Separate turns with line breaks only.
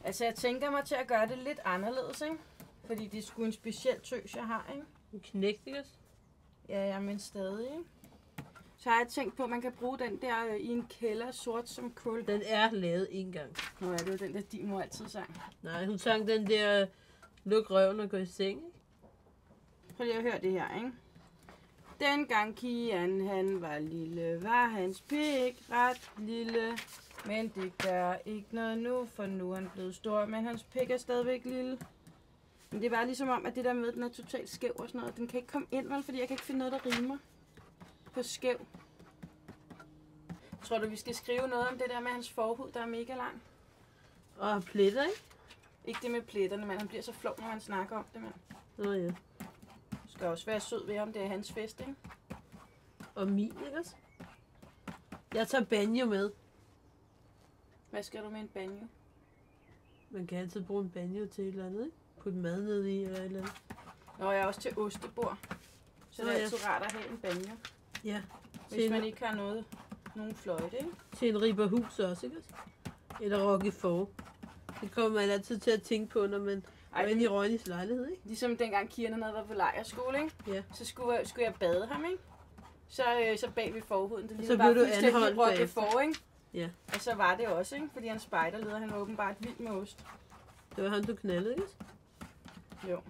Altså, jeg tænker mig til at gøre det lidt anderledes, ikke? Fordi det er sgu en speciel tøs, jeg har, ikke?
En knægt, ikke også?
Ja, men stadig, ikke? Så har jeg tænkt på, at man kan bruge den der i en kælder, sort som kul.
Den er lavet en gang.
Nå, er det jo den der, din mor altid sang.
Nej, hun sang den der luk røven og gå i seng, ikke?
Prøv lige at høre det her, ikke? Dengang Kian han var lille, var hans pik ret lille. Men det gør ikke noget nu, for nu er han blevet stor, men hans pik er stadigvæk lille. Men det var ligesom om, at det der med, den er totalt skæv og sådan noget, den kan ikke komme ind, vel, fordi jeg kan ikke finde noget, der rimer på skæv. Tror du, vi skal skrive noget om det der med hans forhud, der er mega lang?
Og pletter, ikke?
Ikke det med pletterne, men han bliver så flov, når man snakker om det, mand.
Nå ja.
Du skal også være sød ved ham, det er hans fest, ikke?
Og min, ikke også? Jeg tager banjo med.
Hvad skal du med en banjo?
Man kan altid bruge en banjo til et eller andet, ikke? Putte mad ned i eller et eller andet.
Nå, jeg er også til ostebord. Så det er altid rart at have en banjo.
Ja.
Hvis man ikke har nogen fløjte, ikke?
Til en ribberhus også, ikke også? Eller roquefort. Det kommer man altid til at tænke på, når man er inde i Rønnies lejlighed, ikke?
Ligesom dengang Kiernan havde været på lejrskole, ikke?
Ja.
Så skulle jeg bade ham, ikke? Så bag ved forhuden. Det
så blev du anholdt
roquefort, ikke?
Ja.
Og så var det også, ikke? Fordi han spejderleder, han var åbenbart vild med ost.
Det var han, du knaldede, ikke?
Jo.